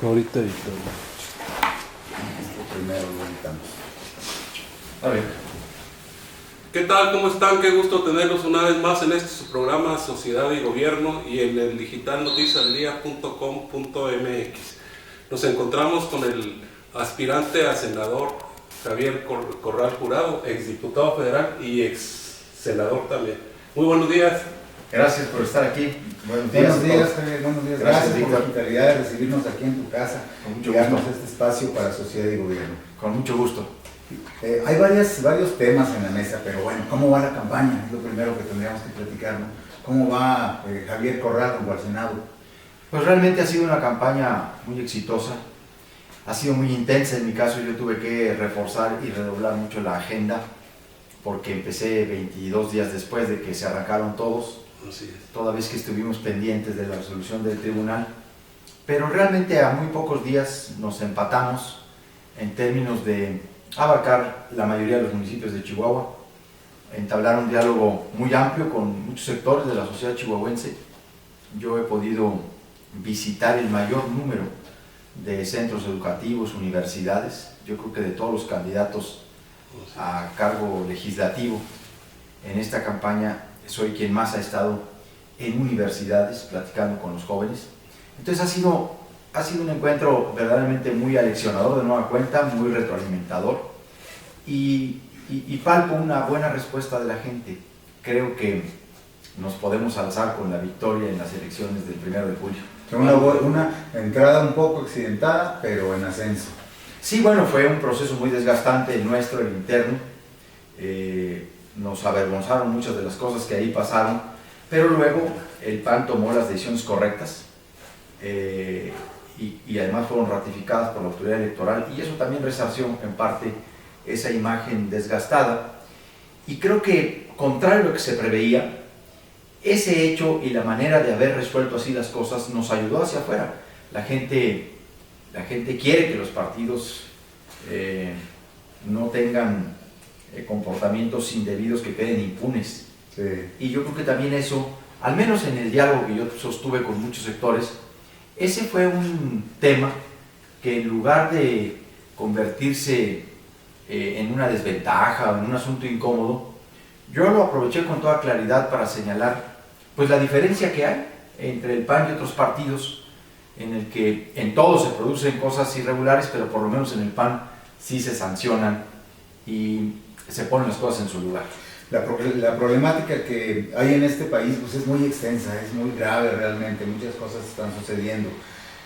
Ahorita edito. Primero lo editamos. Está bien. ¿Qué tal? ¿Cómo están? Qué gusto tenerlos una vez más en este su programa Sociedad y Gobierno y en el digital noticiasaldía.com.mx. Nos encontramos con el aspirante a senador Javier Corral Jurado, exdiputado federal y ex senador también. Muy buenos días. Gracias por estar aquí. Buenos días, Javier. Buenos días. Gracias por la hospitalidad de recibirnos aquí en tu casa y darnos este espacio para Sociedad y Gobierno. Con mucho gusto. Hay varios temas en la mesa, pero bueno, ¿cómo va la campaña? Es lo primero que tendríamos que platicar, ¿no? ¿Cómo va Javier Corral rumbo al Senado? Pues realmente ha sido una campaña muy exitosa, ha sido muy intensa. En mi caso yo tuve que reforzar y redoblar mucho la agenda porque empecé 22 días después de que se arrancaron todos, toda vez que estuvimos pendientes de la resolución del tribunal, pero realmente a muy pocos días nos empatamos en términos de abarcar la mayoría de los municipios de Chihuahua, entablar un diálogo muy amplio con muchos sectores de la sociedad chihuahuense. Yo he podido visitar el mayor número de centros educativos, universidades, yo creo que de todos los candidatos a cargo legislativo en esta campaña soy quien más ha estado en universidades platicando con los jóvenes. Entonces ha sido un encuentro verdaderamente muy aleccionador de nueva cuenta, muy retroalimentador y palpo una buena respuesta de la gente. Creo que nos podemos alzar con la victoria en las elecciones del 1 de julio. Una entrada un poco accidentada, pero en ascenso. Sí, bueno, fue un proceso muy desgastante el nuestro, el interno. Nos avergonzaron muchas de las cosas que ahí pasaron, pero luego el PAN tomó las decisiones correctas. Y además fueron ratificadas por la autoridad electoral y eso también resarció en parte esa imagen desgastada. Y creo que, contrario a lo que se preveía, ese hecho y la manera de haber resuelto así las cosas nos ayudó hacia afuera. La gente quiere que los partidos no tengan comportamientos indebidos que queden impunes. Sí. Y yo creo que también eso, al menos en el diálogo que yo sostuve con muchos sectores, ese fue un tema que en lugar de convertirse en una desventaja o en un asunto incómodo, yo lo aproveché con toda claridad para señalar pues la diferencia que hay entre el PAN y otros partidos, en el que en todos se producen cosas irregulares, pero por lo menos en el PAN sí se sancionan y se ponen las cosas en su lugar. La problemática que hay en este país pues es muy extensa, es muy grave realmente, muchas cosas están sucediendo.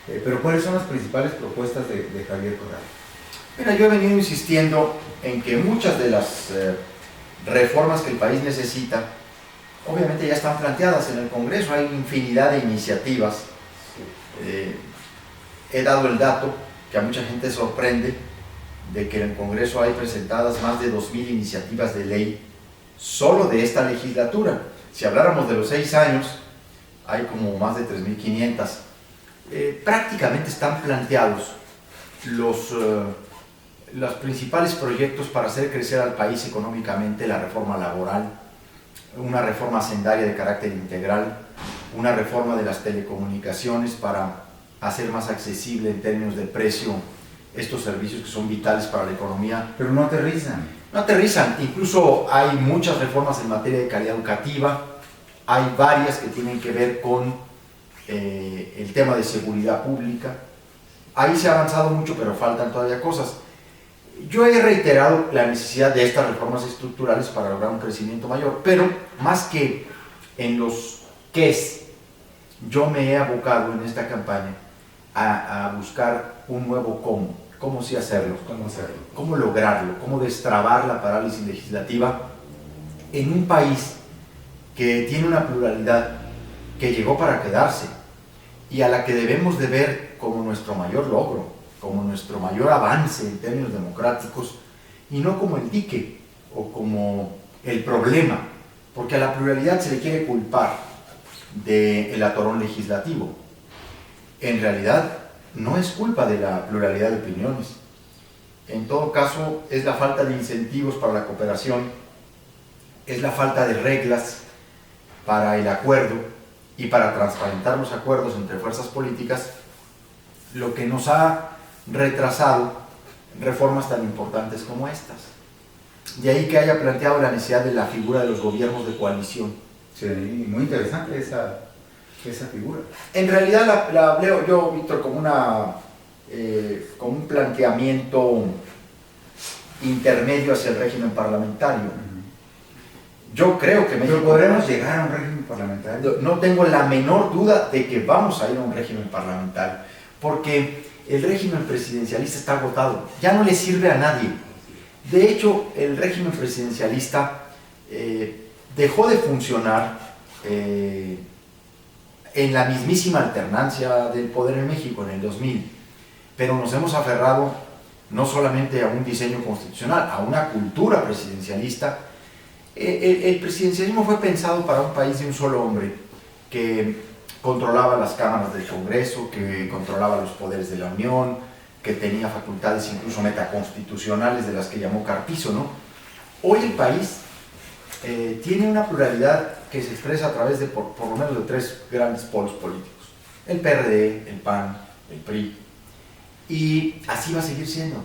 Pero ¿cuáles son las principales propuestas de Javier Corral? Mira, yo he venido insistiendo en que muchas de las reformas que el país necesita, obviamente ya están planteadas en el Congreso, hay infinidad de iniciativas. He dado el dato que a mucha gente sorprende de que en el Congreso hay presentadas más de 2,000 iniciativas de ley solo de esta legislatura. Si habláramos de los 6 años, hay como más de 3,500. Prácticamente están planteados los principales proyectos para hacer crecer al país económicamente: la reforma laboral, una reforma hacendaria de carácter integral, una reforma de las telecomunicaciones para hacer más accesible en términos de precio estos servicios que son vitales para la economía. Pero no aterrizan. No aterrizan. Incluso hay muchas reformas en materia de calidad educativa, hay varias que tienen que ver con el tema de seguridad pública. Ahí se ha avanzado mucho, pero faltan todavía cosas. Yo he reiterado la necesidad de estas reformas estructurales para lograr un crecimiento mayor, pero más que en los qués, yo me he abocado en esta campaña a buscar un nuevo cómo sí hacerlo, cómo lograrlo, cómo destrabar la parálisis legislativa en un país que tiene una pluralidad que llegó para quedarse y a la que debemos de ver como nuestro mayor logro, como nuestro mayor avance en términos democráticos, y no como el dique o como el problema, porque a la pluralidad se le quiere culpar del atorón legislativo. En realidad no es culpa de la pluralidad de opiniones. En todo caso, es la falta de incentivos para la cooperación, es la falta de reglas para el acuerdo y para transparentar los acuerdos entre fuerzas políticas lo que nos ha retrasado reformas tan importantes como estas. De ahí que haya planteado la necesidad de la figura de los gobiernos de coalición. Sí, muy interesante esa figura. En realidad la leo yo, Víctor, como un planteamiento intermedio hacia el régimen parlamentario. Yo creo que México... ¿Pero podremos llegar a un régimen parlamentario? No tengo la menor duda de que vamos a ir a un régimen parlamentario, porque el régimen presidencialista está agotado, ya no le sirve a nadie. De hecho, el régimen presidencialista dejó de funcionar en la mismísima alternancia del poder en México en el 2000, pero nos hemos aferrado no solamente a un diseño constitucional, a una cultura presidencialista. El presidencialismo fue pensado para un país de un solo hombre, que controlaba las cámaras del Congreso, que controlaba los poderes de la Unión, que tenía facultades incluso metaconstitucionales de las que llamó Carpizo, ¿no? Hoy el país tiene una pluralidad que se expresa a través de por lo menos de 3 grandes polos políticos: el PRD, el PAN, el PRI, y así va a seguir siendo.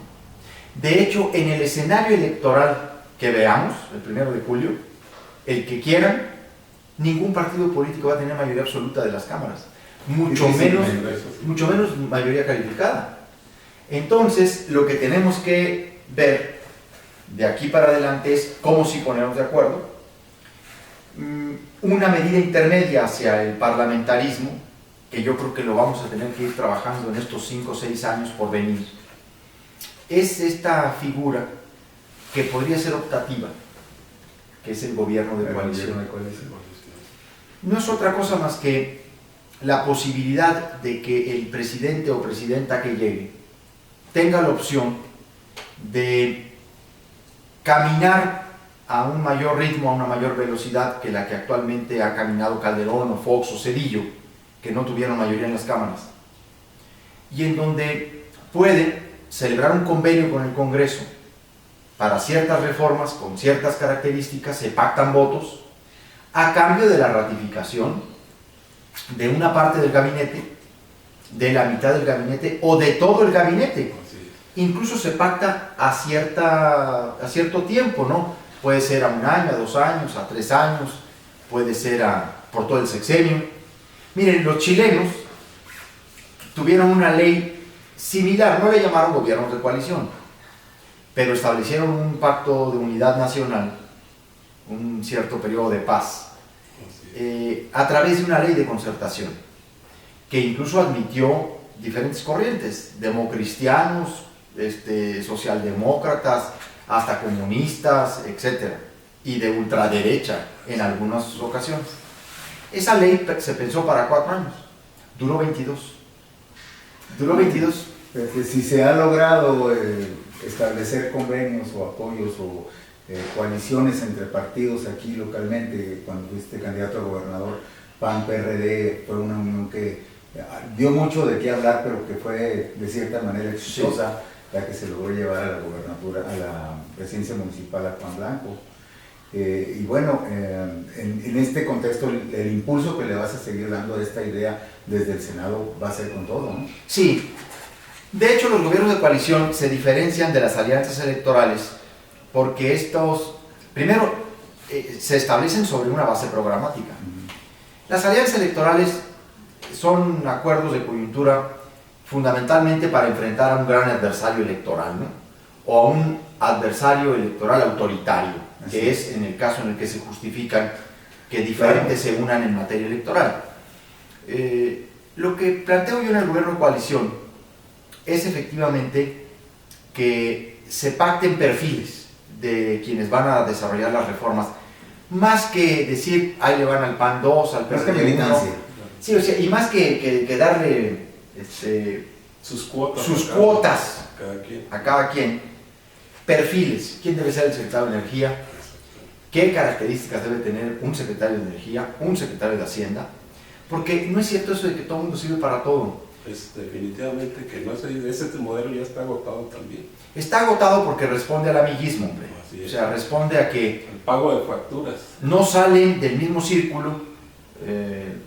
De hecho, en el escenario electoral que veamos, el 1 de julio, el que quieran, ningún partido político va a tener mayoría absoluta de las cámaras, mucho menos mayoría calificada. Entonces, lo que tenemos que ver de aquí para adelante es cómo si ponernos de acuerdo, una medida intermedia hacia el parlamentarismo, que yo creo que lo vamos a tener que ir trabajando en estos 5 o 6 años por venir. Es esta figura que podría ser optativa, que es el gobierno de coalición. No es otra cosa más que la posibilidad de que el presidente o presidenta que llegue tenga la opción de caminar a un mayor ritmo, a una mayor velocidad que la que actualmente ha caminado Calderón o Fox o Zedillo, que no tuvieron mayoría en las cámaras, y en donde puede celebrar un convenio con el Congreso para ciertas reformas con ciertas características, se pactan votos a cambio de la ratificación de una parte del gabinete, de la mitad del gabinete o de todo el gabinete. Incluso se pacta a cierto tiempo, ¿no? Puede ser a 1 año, a 2 años, a 3 años, puede ser por todo el sexenio. Miren, los chilenos tuvieron una ley similar, no le llamaron gobiernos de coalición, pero establecieron un pacto de unidad nacional, un cierto periodo de paz, a través de una ley de concertación, que incluso admitió diferentes corrientes, democristianos, socialdemócratas, hasta comunistas, etc., y de ultraderecha en algunas ocasiones. Esa ley se pensó para 4 años, duró 22. Duró 22. Si se ha logrado establecer convenios o apoyos o coaliciones entre partidos aquí localmente, cuando fuiste candidato a gobernador, PAN-PRD, fue una unión que dio mucho de qué hablar, pero que fue de cierta manera exitosa, sí, la que se logró llevar a la gobernatura, a la presidencia municipal a Juan Blanco. Y bueno, en este contexto, el impulso que le vas a seguir dando a esta idea desde el Senado va a ser con todo, ¿no? Sí. De hecho, los gobiernos de coalición se diferencian de las alianzas electorales porque estos, primero, se establecen sobre una base programática. Las alianzas electorales son acuerdos de coyuntura fundamentalmente para enfrentar a un gran adversario electoral, ¿no? O a un adversario electoral autoritario, que es en el caso en el que se justifican que diferentes se unan en materia electoral. Lo que planteo yo en el gobierno de coalición es efectivamente que se pacten perfiles de quienes van a desarrollar las reformas, más que decir, ahí le van al PAN 2, al PRD 1, sí, o sea, y más que darle sus cuotas, a cada quien, perfiles, quién debe ser el secretario de Energía, qué características debe tener un secretario de Energía, un secretario de Hacienda, porque no es cierto eso de que todo el mundo sirve para todo. Pues definitivamente que no, ese modelo ya está agotado también. Está agotado porque responde al amiguismo, hombre. O sea, responde a que el pago de facturas no salen del mismo círculo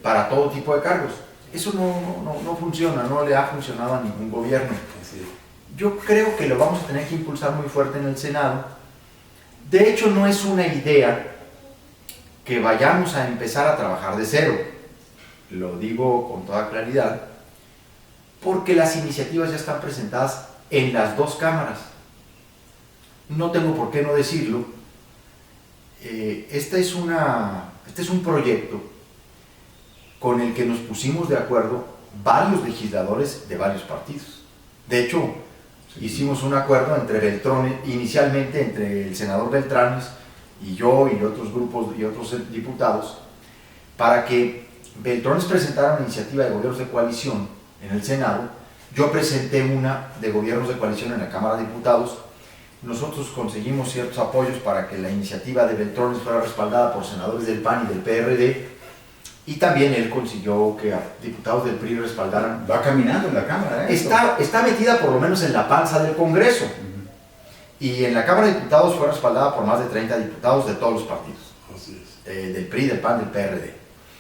para todo tipo de cargos. Eso no funciona, no le ha funcionado a ningún gobierno. Así es. Yo creo que lo vamos a tener que impulsar muy fuerte en el Senado. De hecho, no es una idea que vayamos a empezar a trabajar de cero. Lo digo con toda claridad, porque las iniciativas ya están presentadas en las dos cámaras. No tengo por qué no decirlo. Este es un proyecto con el que nos pusimos de acuerdo varios legisladores de varios partidos. De hecho, hicimos un acuerdo entre Beltrones, inicialmente entre el senador Beltranes y yo y otros grupos y otros diputados, para que Beltrones presentara una iniciativa de gobiernos de coalición en el Senado. Yo presenté una de gobiernos de coalición en la Cámara de Diputados. Nosotros conseguimos ciertos apoyos para que la iniciativa de Beltrones fuera respaldada por senadores del PAN y del PRD, y también él consiguió que diputados del PRI respaldaran. Va caminando en la Cámara, ¿eh? Está metida por lo menos en la panza del Congreso. Y en la Cámara de Diputados fue respaldada por más de 30 diputados de todos los partidos. Así es. Del PRI, del PAN, del PRD.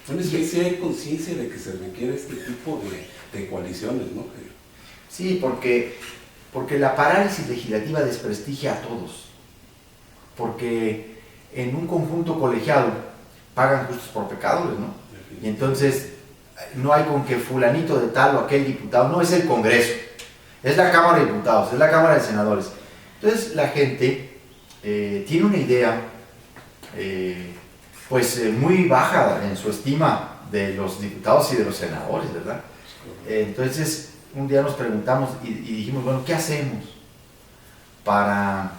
Bueno, es que sí hay conciencia de que se requiere este tipo de coaliciones, ¿no? Sí, porque la parálisis legislativa desprestigia a todos. Porque en un conjunto colegiado pagan justos por pecadores, ¿no? Y entonces no hay con que fulanito de tal o aquel diputado, no, es el Congreso, es la Cámara de Diputados, es la Cámara de Senadores. Entonces la gente tiene una idea muy baja en su estima de los diputados y de los senadores, ¿verdad? Entonces un día nos preguntamos y dijimos, bueno, ¿qué hacemos para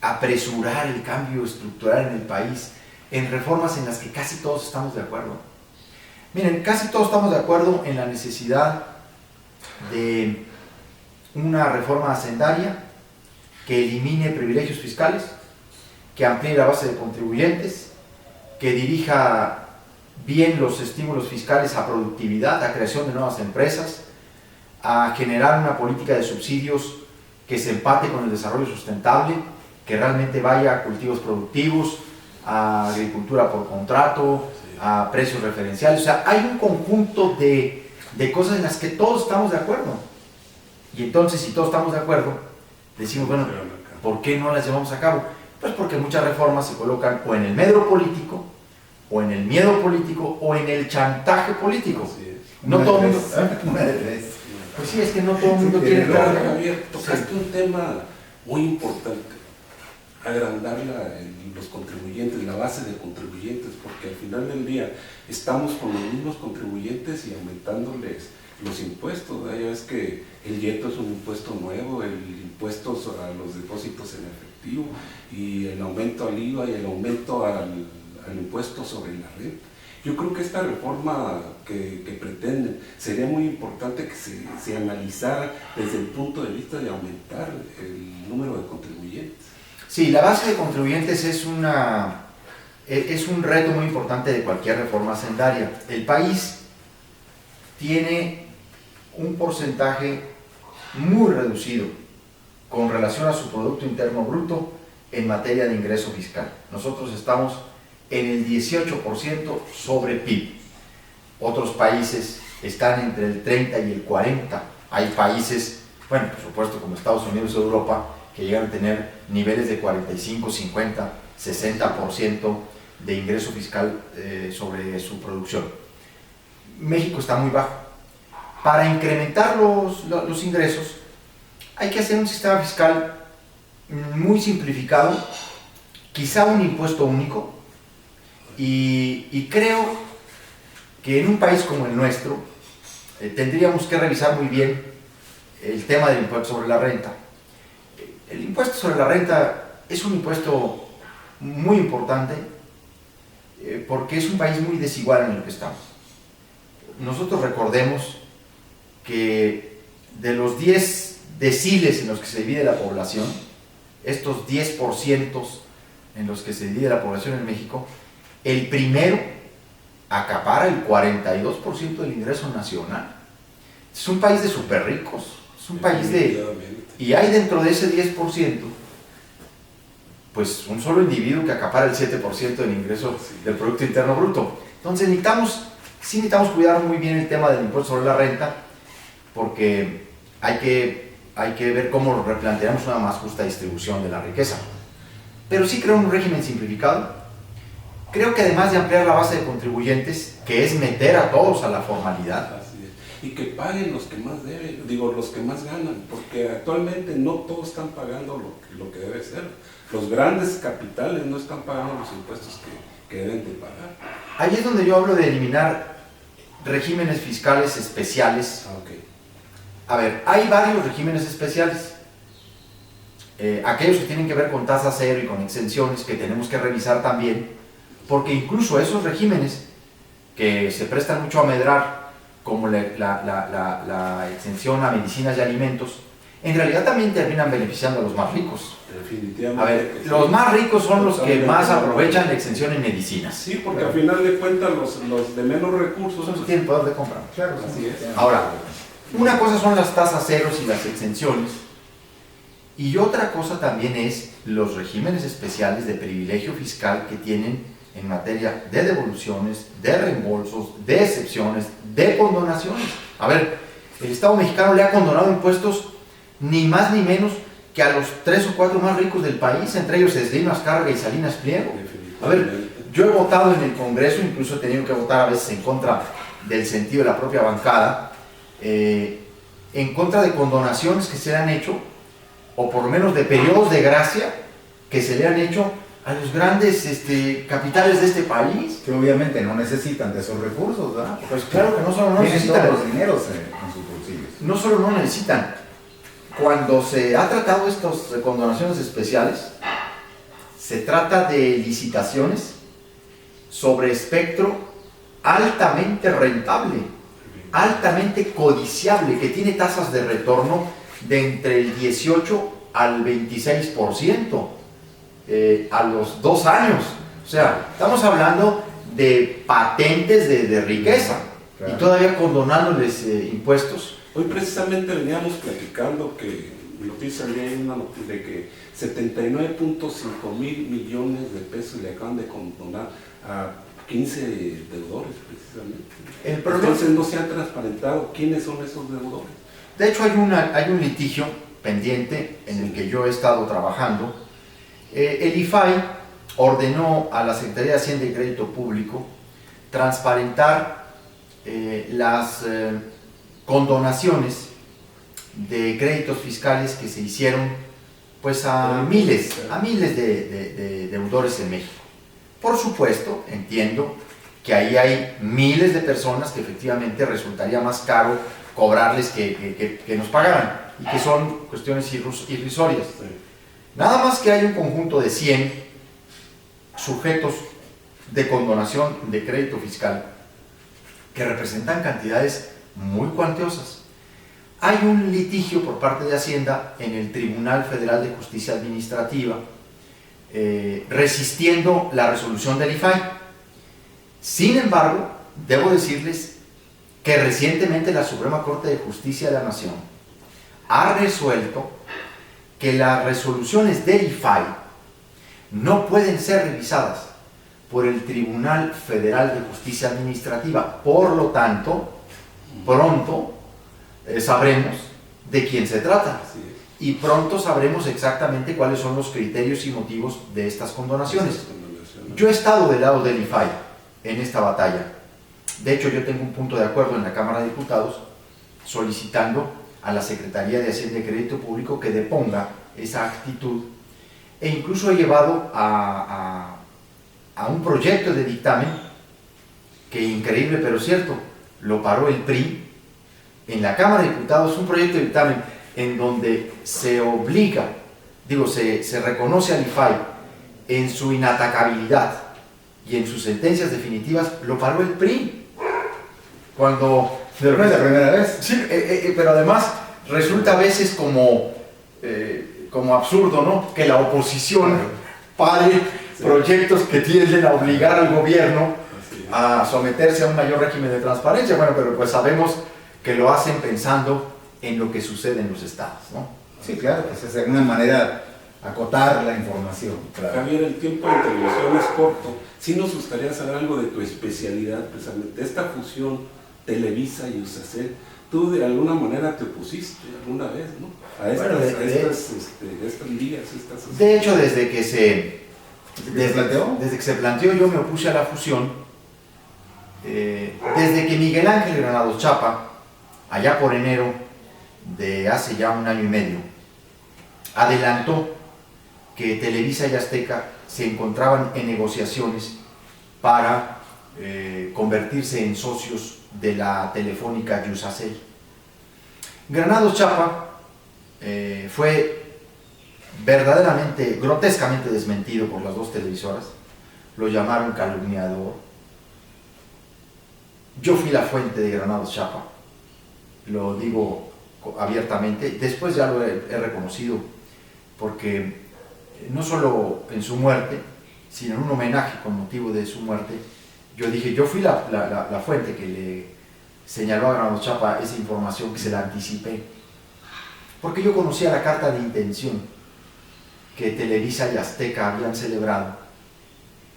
apresurar el cambio estructural en el país en reformas en las que casi todos estamos de acuerdo? Miren, casi todos estamos de acuerdo en la necesidad de una reforma hacendaria que elimine privilegios fiscales, que amplíe la base de contribuyentes, que dirija bien los estímulos fiscales a productividad, a creación de nuevas empresas, a generar una política de subsidios que se empate con el desarrollo sustentable, que realmente vaya a cultivos productivos, a agricultura por contrato, a precios referenciales. O sea, hay un conjunto de cosas en las que todos estamos de acuerdo. Y entonces, si todos estamos de acuerdo, decimos, bueno, ¿por qué no las llevamos a cabo? Pues porque muchas reformas se colocan o en el medio político, o en el miedo político, o en el chantaje político. No todo el mundo... Pues sí, es que no todo el mundo quiere... Javier, tocaste un tema muy importante: agrandar los contribuyentes, la base de contribuyentes, porque al final del día estamos con los mismos contribuyentes y aumentándoles los impuestos, ¿verdad? Ya ves que el YETO es un impuesto nuevo, el impuesto a los depósitos en efectivo, y el aumento al IVA y el aumento al impuesto sobre la renta. Yo creo que esta reforma que pretenden sería muy importante que se analizara desde el punto de vista de aumentar el número de contribuyentes. Sí, la base de contribuyentes es un reto muy importante de cualquier reforma hacendaria. El país tiene un porcentaje muy reducido con relación a su Producto Interno Bruto en materia de ingreso fiscal. Nosotros estamos en el 18% sobre PIB. Otros países están entre el 30 y el 40. Hay países, bueno, por supuesto, como Estados Unidos o Europa, que llegan a tener niveles de 45, 50, 60% de ingreso fiscal sobre su producción. México está muy bajo. Para incrementar los ingresos hay que hacer un sistema fiscal muy simplificado, quizá un impuesto único, y creo que en un país como el nuestro tendríamos que revisar muy bien el tema del impuesto sobre la renta. El impuesto sobre la renta es un impuesto muy importante porque es un país muy desigual en el que estamos. Nosotros recordemos que de los 10 deciles en los que se divide la población, estos 10% en los que se divide la población en México, el primero acapara el 42% del ingreso nacional. Es un país de súper ricos, es un país de... Y hay dentro de ese 10%, pues un solo individuo que acapara el 7% del ingreso del Producto Interno Bruto. Entonces necesitamos Sí necesitamos cuidar muy bien el tema del impuesto sobre la renta, porque hay que ver cómo replanteamos una más justa distribución de la riqueza. Pero sí creo en un régimen simplificado. Creo que además de ampliar la base de contribuyentes, que es meter a todos a la formalidad. Así es. Y que paguen los que más deben, digo, los que más ganan, porque actualmente no todos están pagando lo que debe ser. Los grandes capitales no están pagando los impuestos que deben de pagar. Ahí es donde yo hablo de eliminar regímenes fiscales especiales. Okay. A ver, hay varios regímenes especiales. Aquellos que tienen que ver con tasa cero y con exenciones que tenemos que revisar también, porque incluso esos regímenes que se prestan mucho a medrar, como la exención a medicinas y alimentos, en realidad también terminan beneficiando a los más ricos. Definitivamente. A ver, los más ricos son los que más aprovechan la exención en medicinas. Sí, porque al final de cuentas los de menos recursos Esos tienen poder de compra. Claro, así es. Ahora, una cosa son las tasas ceros y las exenciones, y otra cosa también es los regímenes especiales de privilegio fiscal que tienen en materia de devoluciones, de reembolsos, de excepciones, de condonaciones. A ver, el Estado mexicano le ha condonado impuestos ni más ni menos que a los 3 o 4 más ricos del país, entre ellos Slim Azcárraga y Salinas Pliego. A ver, yo he votado en el Congreso, incluso he tenido que votar a veces en contra del sentido de la propia bancada, en contra de condonaciones que se le han hecho, o por lo menos de periodos de gracia que se le han hecho a los grandes capitales de este país. Que obviamente no necesitan de esos recursos, ¿verdad? Pues claro que no solo no Tienen necesitan, todos los dineros en sus bolsillos. no solo no necesitan. Cuando se ha tratado estas condonaciones especiales, se trata de licitaciones sobre espectro altamente rentable, altamente codiciable, que tiene tasas de retorno de entre el 18 al 26% a los 2 años. O sea, estamos hablando de patentes de riqueza, Claro. y todavía condonándoles impuestos. Hoy precisamente veníamos platicando que noticia había una noticia de que 79.5 mil millones de pesos le acaban de condonar a 15 deudores precisamente. El problema- Entonces no se han transparentado quiénes son esos deudores. De hecho, hay un litigio pendiente en el que yo he estado trabajando. El IFAI ordenó a la Secretaría de Hacienda y Crédito Público transparentar las condonaciones de créditos fiscales que se hicieron pues a miles de deudores en México. Por supuesto, entiendo que ahí hay miles de personas que efectivamente resultaría más caro cobrarles que nos pagaran, y que son cuestiones irrisorias. Nada más que hay un conjunto de 100 sujetos de condonación de crédito fiscal que representan cantidades muy cuantiosas. Hay un litigio por parte de Hacienda en el Tribunal Federal de Justicia Administrativa resistiendo la resolución del IFAI. Sin embargo, debo decirles que recientemente la Suprema Corte de Justicia de la Nación ha resuelto que las resoluciones del IFAI no pueden ser revisadas por el Tribunal Federal de Justicia Administrativa. Por lo tanto, pronto sabremos de quién se trata, y pronto sabremos exactamente cuáles son los criterios y motivos de estas condonaciones. Yo he estado del lado del IFAI en esta batalla. De hecho, yo tengo un punto de acuerdo en la Cámara de Diputados solicitando a la Secretaría de Hacienda y Crédito Público que deponga esa actitud, e incluso he llevado a un proyecto de dictamen que, increíble pero cierto, lo paró el PRI en la Cámara de Diputados, un proyecto de dictamen en donde se obliga, se reconoce al IFAI en su inatacabilidad y en sus sentencias definitivas. Lo paró el PRI. Cuando... Pero no es la primera vez. Sí, pero además resulta a veces como absurdo, ¿no? Que la oposición pare proyectos que tienden a obligar al gobierno a someterse a un mayor régimen de transparencia. Bueno, pero pues sabemos que lo hacen pensando en lo que sucede en los estados, ¿no? Sí, claro, pues es de alguna manera acotar la información. Claro. Javier, el tiempo de televisión es corto. Sí nos gustaría saber algo de tu especialidad, precisamente. Esta fusión Televisa y USACEL, tú de alguna manera te opusiste alguna vez, ¿no? A estas, Bueno, estas ligas, estas... De hecho, desde que se planteó, yo me opuse a la fusión. Desde que Miguel Ángel Granados Chapa, allá por enero de hace ya 1 año y medio, adelantó que Televisa y Azteca se encontraban en negociaciones para convertirse en socios de la telefónica Yusacel. Granados Chapa fue verdaderamente, grotescamente desmentido por las dos televisoras. Lo llamaron calumniador. Yo fui la fuente de Granados Chapa, lo digo abiertamente. Después ya lo he reconocido, porque no solo en su muerte, sino en un homenaje con motivo de su muerte, yo dije, yo fui la fuente que le señaló a Granados Chapa esa información, que se la anticipé, porque yo conocía la carta de intención que Televisa y Azteca habían celebrado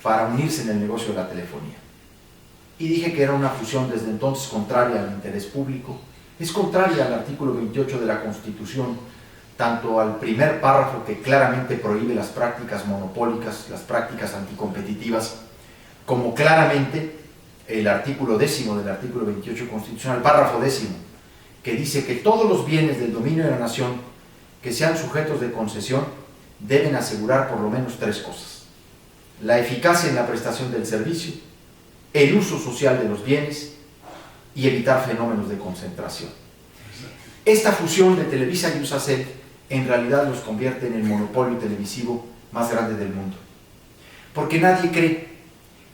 para unirse en el negocio de la telefonía. Y dije que era una fusión desde entonces contraria al interés público, es contraria al artículo 28 de la Constitución, tanto al primer párrafo que claramente prohíbe las prácticas monopólicas, las prácticas anticompetitivas, como claramente el artículo 10 del artículo 28 constitucional, párrafo 10, que dice que todos los bienes del dominio de la nación que sean sujetos de concesión deben asegurar por lo menos 3 cosas: la eficacia en la prestación del servicio, el uso social de los bienes y evitar fenómenos de concentración. Esta fusión de Televisa y USACEL en realidad los convierte en el monopolio televisivo más grande del mundo, porque nadie cree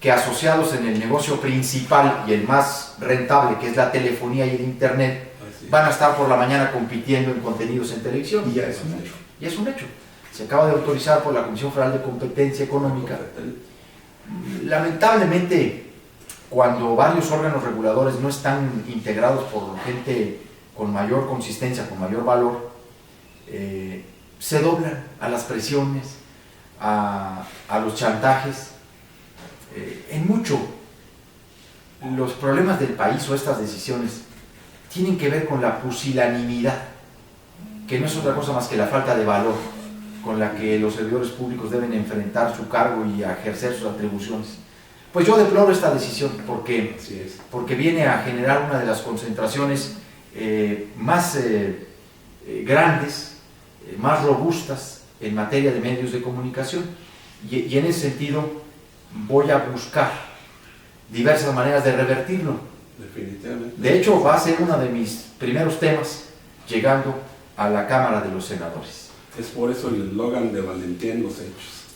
que asociados en el negocio principal y el más rentable, que es la telefonía y el internet, van a estar por la mañana compitiendo en contenidos en televisión. Y ya es un hecho. Y es un hecho. Se acaba de autorizar por la Comisión Federal de Competencia Económica. Lamentablemente, cuando varios órganos reguladores no están integrados por gente con mayor consistencia, con mayor valor, se doblan a las presiones, a los chantajes. En mucho, los problemas del país o estas decisiones tienen que ver con la pusilanimidad, que no es otra cosa más que la falta de valor con la que los servidores públicos deben enfrentar su cargo y ejercer sus atribuciones. Pues yo deploro esta decisión porque viene a generar una de las concentraciones más grandes, más robustas en materia de medios de comunicación, y en ese sentido voy a buscar diversas maneras de revertirlo. Definitivamente. De hecho, va a ser uno de mis primeros temas llegando a la Cámara de los Senadores. Es por eso el eslogan de valentía en los hechos.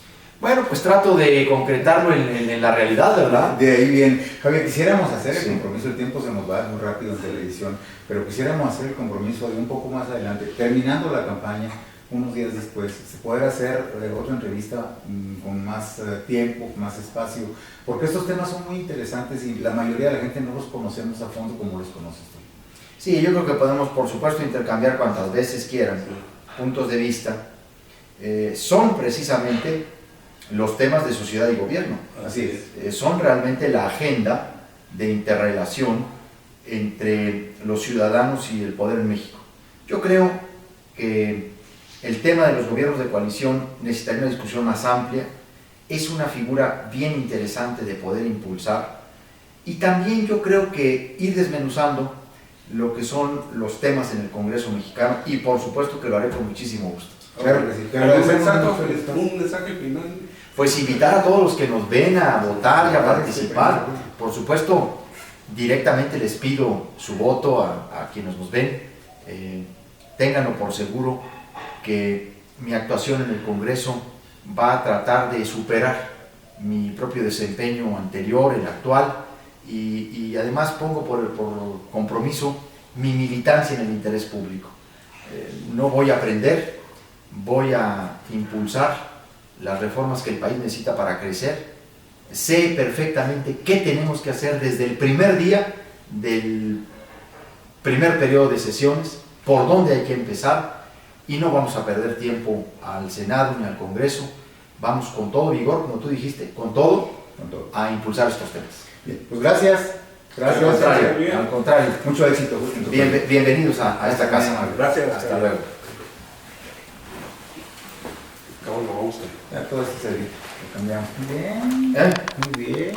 Bueno, pues trato de concretarlo en la realidad, ¿verdad? De ahí bien. Javier, quisiéramos hacer el Sí. compromiso, el tiempo se nos va muy rápido en televisión, pero quisiéramos hacer el compromiso de un poco más adelante, terminando la campaña, unos días después, se poder hacer otra entrevista con más tiempo, más espacio, porque estos temas son muy interesantes y la mayoría de la gente no los conocemos a fondo como los conoces tú. Sí, yo creo que podemos, por supuesto, intercambiar cuantas veces quieran puntos de vista. Son precisamente los temas de sociedad y gobierno. Así es. Son realmente la agenda de interrelación entre los ciudadanos y el poder en México. Yo creo que el tema de los gobiernos de coalición necesitaría una discusión más amplia. Es una figura bien interesante de poder impulsar, y también yo creo que ir desmenuzando lo que son los temas en el Congreso mexicano, y por supuesto que lo haré con muchísimo gusto. Claro que sí. Un mensaje final. Pues invitar a todos los que nos ven a votar y a participar. Por supuesto, directamente les pido su voto a quienes nos ven. Ténganlo por seguro que mi actuación en el Congreso va a tratar de superar mi propio desempeño anterior, el actual, y además pongo por compromiso mi militancia en el interés público. No voy a aprender, voy a impulsar las reformas que el país necesita para crecer. Sé perfectamente qué tenemos que hacer desde el primer día del primer periodo de sesiones, por dónde hay que empezar, y no vamos a perder tiempo al Senado ni al Congreso. Vamos con todo vigor, como tú dijiste, con todo, a impulsar estos temas. Bien, pues gracias. Gracias. Al contrario. Mucho éxito. Bienvenidos a esta casa. Gracias. Hasta luego. ¿Cómo lo vamos a hacer? Ya todo este servicio lo cambiamos. Bien. Muy bien.